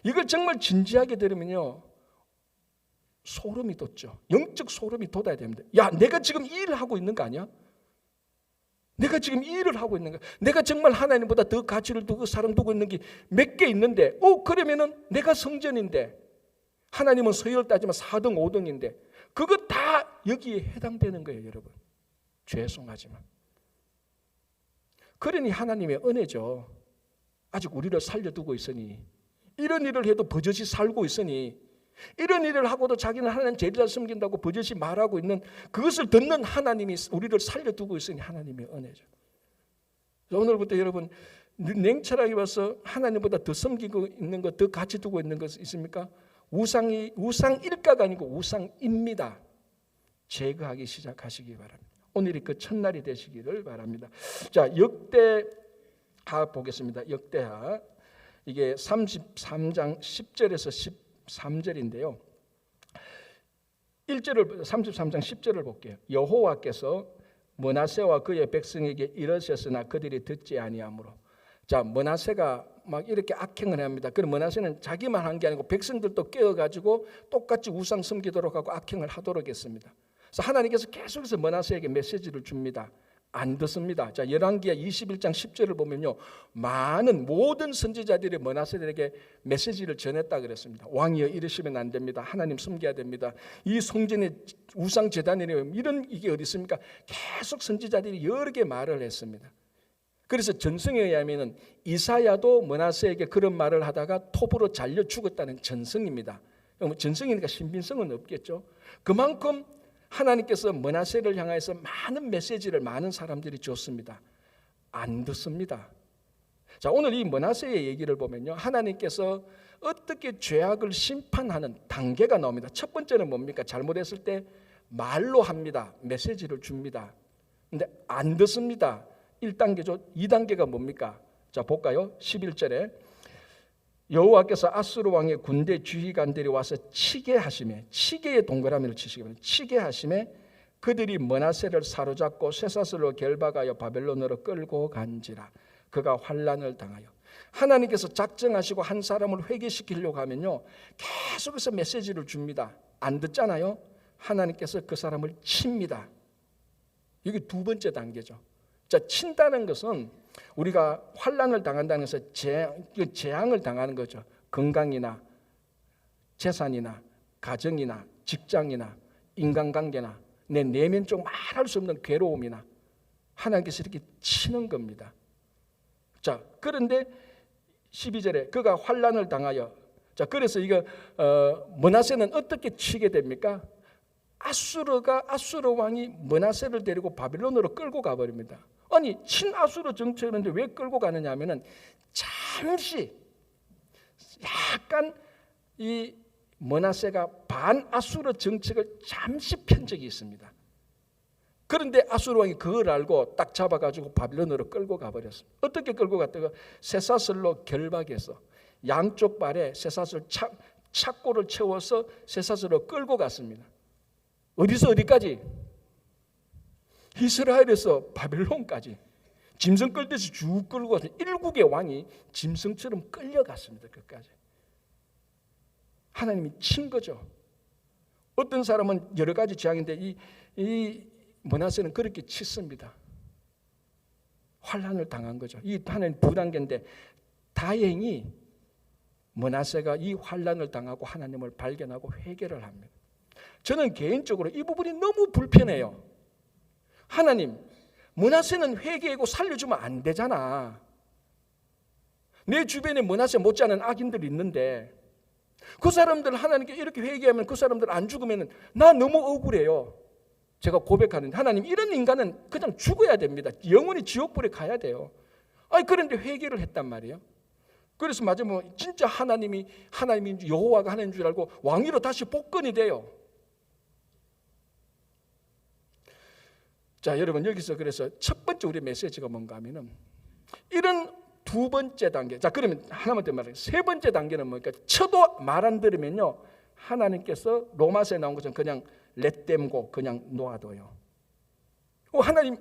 이걸 정말 진지하게 들으면요, 소름이 돋죠. 영적 소름이 돋아야 됩니다. 야, 내가 지금 이 일을 하고 있는 거 아니야? 내가 지금 이 일을 하고 있는 거야. 내가 정말 하나님보다 더 가치를 두고 사랑 두고 있는 게 몇 개 있는데 그러면은 내가 성전인데 하나님은 서열 따지면 4등 5등인데 그거 다 여기에 해당되는 거예요, 여러분. 죄송하지만. 그러니 하나님의 은혜죠. 아직 우리를 살려두고 있으니, 이런 일을 해도 버젓이 살고 있으니, 이런 일을 하고도 자기는 하나님 제일 잘 섬긴다고 버젓이 말하고 있는 그것을 듣는 하나님이 우리를 살려두고 있으니 하나님의 은혜죠. 오늘부터 여러분 냉철하게 봐서 하나님보다 더 섬기고 있는 것, 더 가치 두고 있는 것 있습니까? 우상일까가 아니고 우상입니다. 제거하기 시작하시기 바랍니다. 오늘이 그 첫날이 되시기를 바랍니다. 자, 역대하 보겠습니다. 역대하 이게 33장 10절에서 13절인데요. 33장 10절을 볼게요. 여호와께서 므낫세와 그의 백성에게 이르셨으나 그들이 듣지 아니하므로. 자, 므낫세가 막 이렇게 악행을 합니다. 그럼 므낫세는 자기만 한 게 아니고 백성들도 깨어가지고 똑같이 우상 섬기도록 하고 악행을 하도록 했습니다. 그래서 하나님께서 계속해서 므낫세에게 메시지를 줍니다. 안 듣습니다. 자, 열왕기하 21장 10절을 보면요, 모든 선지자들이 므낫세들에게 메시지를 전했다 그랬습니다. 왕이여 이러시면 안 됩니다. 하나님 섬겨야 됩니다. 이 성전에 우상 제단이래요. 이게 어디 있습니까? 계속 선지자들이 여러 개 말을 했습니다. 그래서 전승에 의하면 이사야도 므낫세에게 그런 말을 하다가 톱으로 잘려 죽었다는 전승입니다. 전승이니까 신빙성은 없겠죠. 그만큼 하나님께서 므낫세를 향해서 많은 메시지를 많은 사람들이 줬습니다. 안 듣습니다. 자, 오늘 이 므낫세의 얘기를 보면요, 하나님께서 어떻게 죄악을 심판하는 단계가 나옵니다. 첫 번째는 뭡니까? 잘못했을 때 말로 합니다. 메시지를 줍니다. 근데 안 듣습니다. 1단계죠. 2단계가 뭡니까? 자, 볼까요? 11절에 여호와께서 아수르 왕의 군대 지휘관들이 와서 치게 하시매, 치게의 동그라미를 치시기 바랍니다. 치게 하시매 그들이 므낫세를 사로잡고 쇠사슬로 결박하여 바벨론으로 끌고 간지라. 그가 환난을 당하여. 하나님께서 작정하시고 한 사람을 회개시키려고 하면요, 계속해서 메시지를 줍니다. 안 듣잖아요. 하나님께서 그 사람을 칩니다. 이게 두 번째 단계죠. 자, 친다는 것은 우리가 환난을 당한다는 것은 재앙을 당하는 거죠. 건강이나 재산이나 가정이나 직장이나 인간관계나 내 내면적 말할 수 없는 괴로움이나 하나님께서 이렇게 치는 겁니다. 자, 그런데 12절에 그가 환난을 당하여, 자 그래서 이거 므낫세는 어떻게 치게 됩니까? 아수르 왕이 므낫세를 데리고 바빌론으로 끌고 가버립니다. 아니 친아수르 정책인데 왜 끌고 가느냐 하면은 잠시 약간 이 므낫세가 반아수르 정책을 잠시 편 적이 있습니다. 그런데 아수르 왕이 그걸 알고 딱 잡아가지고 바빌론으로 끌고 가버렸습니다. 어떻게 끌고 갔다가 쇠사슬로 결박해서 양쪽 발에 쇠사슬 착고를 채워서 쇠사슬로 끌고 갔습니다. 어디서 어디까지? 이스라엘에서 바빌론까지 짐승 끌듯이 쭉 끌고 가서 일국의 왕이 짐승처럼 끌려갔습니다. 끝까지. 하나님이 친 거죠. 어떤 사람은 여러 가지 재앙인데 이 므낫세는 그렇게 치습니다. 환난을 당한 거죠. 이 하나님 두 단계인데 다행히 므낫세가 이 환난을 당하고 하나님을 발견하고 회개를 합니다. 저는 개인적으로 이 부분이 너무 불편해요. 하나님, 므낫세는 회개하고 살려주면 안 되잖아. 내 주변에 므낫세 못지않은 악인들이 있는데 그 사람들 하나님께 이렇게 회개하면 그 사람들 안 죽으면 나 너무 억울해요. 제가 고백하는데 하나님 이런 인간은 그냥 죽어야 됩니다. 영원히 지옥불에 가야 돼요. 그런데 회개를 했단 말이에요. 그래서 마지막에 진짜 하나님이 여호와가 하나님인 줄 알고 왕위로 다시 복권이 돼요. 자 여러분 여기서 그래서 첫 번째 우리 메시지가 뭔가 하면은 이런 두 번째 단계. 자 그러면 하나만 더 말해요. 세 번째 단계는 뭡니까? 쳐도 말 안 들으면요 하나님께서 로마서에 나온 것처럼 그냥 렛댐고 그냥 놓아둬요. 하나님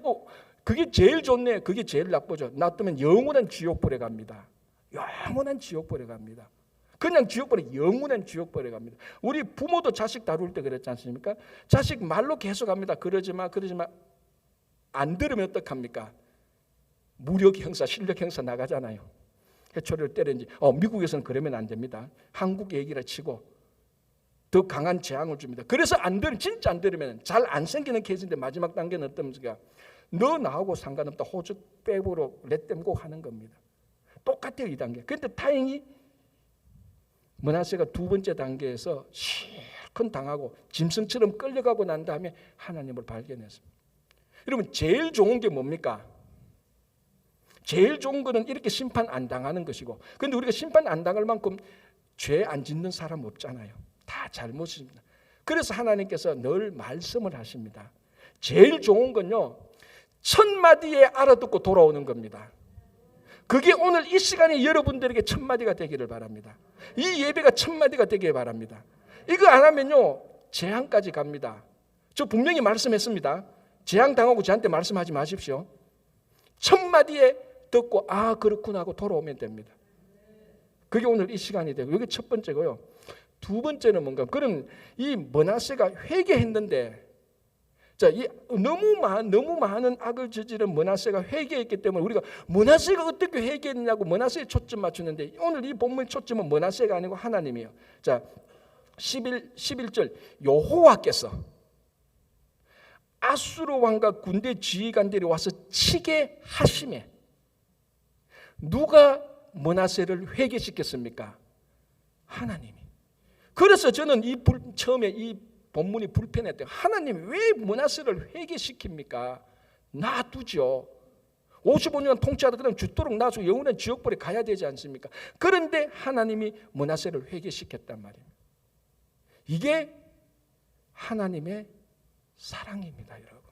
그게 제일 좋네. 그게 제일 나쁘죠. 놔두면 영원한 지옥불에 갑니다. 영원한 지옥불에 갑니다. 그냥 지옥불에 영원한 지옥불에 갑니다. 우리 부모도 자식 다룰 때 그랬지 않습니까? 자식 말로 계속 합니다. 그러지 마 안 들으면 어떡합니까? 무력 형사, 실력 형사 나가잖아요. 해초리를 때리는지. 미국에서는 그러면 안 됩니다. 한국 얘기를 치고 더 강한 재앙을 줍니다. 그래서 진짜 안 들으면 잘 안 생기는 케이스인데 마지막 단계는 어떻습니까? 너 나하고 상관없다. 호주 백으로 렛댐고 하는 겁니다. 똑같아요 이 단계. 그런데 다행히 므낫세가 두 번째 단계에서 실컷 당하고 짐승처럼 끌려가고 난 다음에 하나님을 발견했습니다. 여러분 제일 좋은 게 뭡니까? 제일 좋은 거는 이렇게 심판 안 당하는 것이고, 그런데 우리가 심판 안 당할 만큼 죄 안 짓는 사람 없잖아요. 다 잘못입니다. 그래서 하나님께서 늘 말씀을 하십니다. 제일 좋은 건요 1000마디에 알아듣고 돌아오는 겁니다. 그게 오늘 이 시간에 여러분들에게 1000마디가 되기를 바랍니다. 이 예배가 1000마디가 되기를 바랍니다. 이거 안 하면요 재앙까지 갑니다. 저 분명히 말씀했습니다. 재앙 당하고 저한테 말씀하지 마십시오. 1000마디에 듣고 그렇구나 하고 돌아오면 됩니다. 그게 오늘 이 시간이 되고, 이게 첫 번째고요. 두 번째는 뭔가, 그럼 이 므낫세가 회개했는데, 자, 이 너무 많은 악을 저지른 므낫세가 회개했기 때문에 우리가 므낫세가 어떻게 회개했냐고 므낫세에 초점 맞추는데, 오늘 이 본문 초점은 므낫세가 아니고 하나님이에요. 자, 11절 여호와께서 아수르 왕과 군대 지휘관들이 와서 치게 하심에, 누가 므낫세를 회개시켰습니까? 하나님이. 그래서 저는 처음에 이 본문이 불편했대요. 하나님 왜 므낫세를 회개시킵니까? 놔두죠. 55년 통치하다 그러면 죽도록 놔두고 영원한 지옥불에 가야 되지 않습니까? 그런데 하나님이 므낫세를 회개시켰단 말이에요. 이게 하나님의 사랑입니다, 여러분.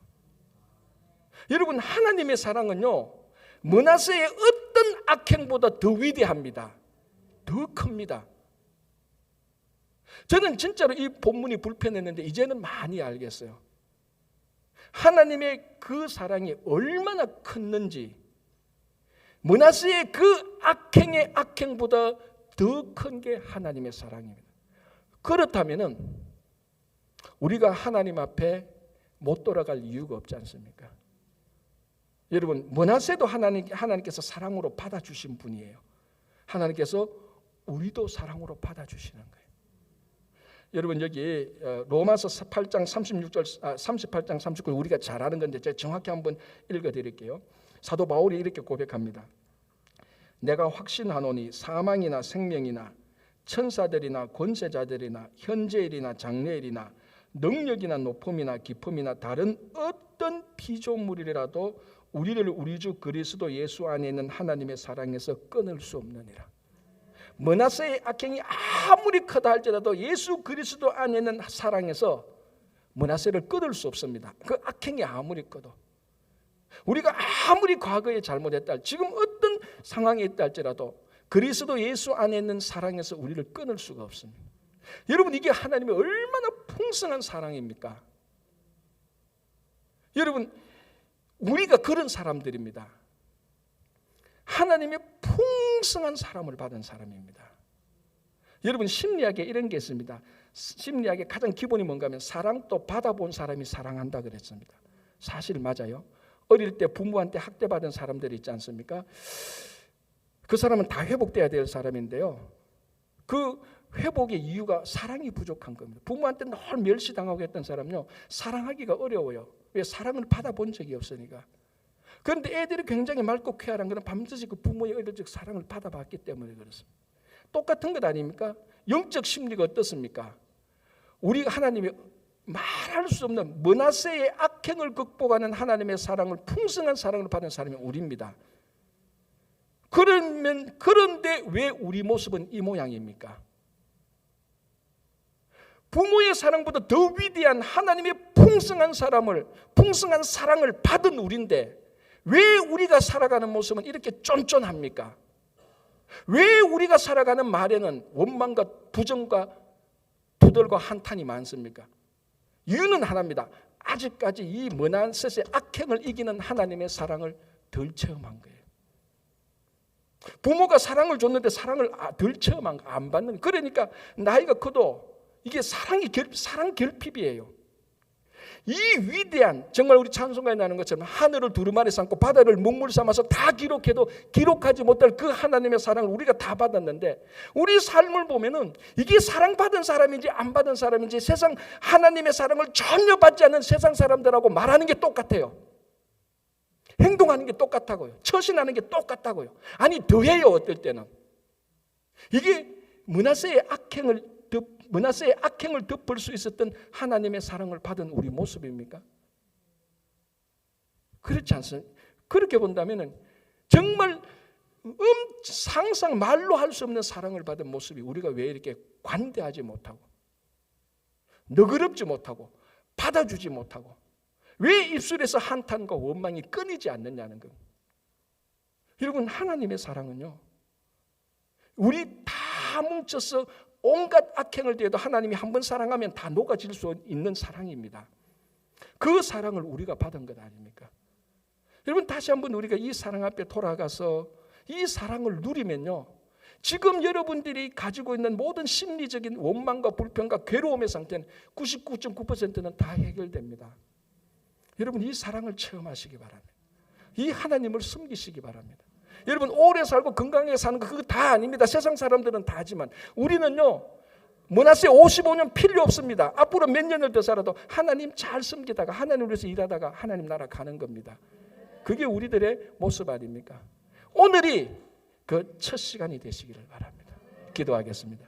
여러분 하나님의 사랑은요 므낫세의 어떤 악행보다 더 위대합니다. 더 큽니다. 저는 진짜로 이 본문이 불편했는데 이제는 많이 알겠어요. 하나님의 그 사랑이 얼마나 컸는지, 므낫세의 그 악행의 악행보다 더 큰 게 하나님의 사랑입니다. 그렇다면은 우리가 하나님 앞에 못 돌아갈 이유가 없지 않습니까? 여러분 므낫세도 하나님께서 사랑으로 받아주신 분이에요. 하나님께서 우리도 사랑으로 받아주시는 거예요. 여러분 여기 로마서 8장 36절 38장 39절 우리가 잘 아는 건데 제가 정확히 한번 읽어드릴게요. 사도 바울이 이렇게 고백합니다. 내가 확신하노니 사망이나 생명이나 천사들이나 권세자들이나 현재일이나 장래일이나 능력이나 높음이나 깊음이나 다른 어떤 피조물이라도 우리를 우리 주 그리스도 예수 안에 있는 하나님의 사랑에서 끊을 수 없느니라. 므낫세의 악행이 아무리 크다 할지라도 예수 그리스도 안에 있는 사랑에서 므낫세를 끊을 수 없습니다. 그 악행이 아무리 커도, 우리가 아무리 과거에 잘못했다, 지금 어떤 상황에 있다 할지라도 그리스도 예수 안에 있는 사랑에서 우리를 끊을 수가 없습니다. 여러분, 이게 하나님의 얼마나 풍성한 사랑입니까? 여러분, 우리가 그런 사람들입니다. 하나님의 풍성한 사랑을 받은 사람입니다. 여러분, 심리학에 이런 게 있습니다. 심리학의 가장 기본이 뭔가 하면 사랑도 받아본 사람이 사랑한다 그랬습니다. 사실 맞아요. 어릴 때 부모한테 학대받은 사람들이 있지 않습니까? 그 사람은 다 회복돼야 될 사람인데요, 그 회복의 이유가 사랑이 부족한 겁니다. 부모한테 늘 멸시당하고 했던 사람은요, 사랑하기가 어려워요. 왜? 사랑을 받아본 적이 없으니까. 그런데 애들이 굉장히 맑고 쾌활한 것은 밤새서 그 부모의 어릴 사랑을 받아봤기 때문에 그렇습니다. 똑같은 것 아닙니까? 영적 심리가 어떻습니까? 우리가 하나님의 말할 수 없는 므낫세의 악행을 극복하는 하나님의 사랑을, 풍성한 사랑을 받은 사람이 우리입니다. 그런데 왜 우리 모습은 이 모양입니까? 부모의 사랑보다 더 위대한 하나님의 풍성한 사랑을 받은 우리인데 왜 우리가 살아가는 모습은 이렇게 쫀쫀합니까? 왜 우리가 살아가는 말에는 원망과 부정과 두들과 한탄이 많습니까? 이유는 하나입니다. 아직까지 이 므낫세의 악행을 이기는 하나님의 사랑을 덜 체험한 거예요. 부모가 사랑을 줬는데 사랑을 덜 체험한 거, 안 받는 거예요. 그러니까 나이가 커도 이게 사랑 결핍이에요. 이 위대한, 정말 우리 찬송가에 나오는 것처럼 하늘을 두루마리 삼고 바다를 먹물 삼아서 다 기록해도 기록하지 못할 그 하나님의 사랑을 우리가 다 받았는데, 우리 삶을 보면은 이게 사랑받은 사람인지 안 받은 사람인지, 세상 하나님의 사랑을 전혀 받지 않는 세상 사람들하고 말하는 게 똑같아요. 행동하는 게 똑같다고요. 처신하는 게 똑같다고요. 아니 더해요. 어떨 때는 이게 므낫세의 악행을 덮을 수 있었던 하나님의 사랑을 받은 우리 모습입니까? 그렇지 않습니까? 그렇게 본다면 정말 상상 말로 할 수 없는 사랑을 받은 모습이 우리가 왜 이렇게 관대하지 못하고 너그럽지 못하고 받아주지 못하고 왜 입술에서 한탄과 원망이 끊이지 않느냐는 겁니다. 여러분, 하나님의 사랑은요, 우리 다 뭉쳐서 온갖 악행을 대해도 하나님이 한번 사랑하면 다 녹아질 수 있는 사랑입니다. 그 사랑을 우리가 받은 것 아닙니까? 여러분, 다시 한번 우리가 이 사랑 앞에 돌아가서 이 사랑을 누리면요, 지금 여러분들이 가지고 있는 모든 심리적인 원망과 불평과 괴로움의 상태는 99.9%는 다 해결됩니다. 여러분, 이 사랑을 체험하시기 바랍니다. 이 하나님을 숨기시기 바랍니다. 여러분, 오래 살고 건강하게 사는 거 그거 다 아닙니다. 세상 사람들은 다 하지만 우리는요, 므낫세 55년 필요 없습니다. 앞으로 몇 년을 더 살아도 하나님 잘 섬기다가 하나님 위해서 일하다가 하나님 나라 가는 겁니다. 그게 우리들의 모습 아닙니까? 오늘이 그 첫 시간이 되시기를 바랍니다. 기도하겠습니다.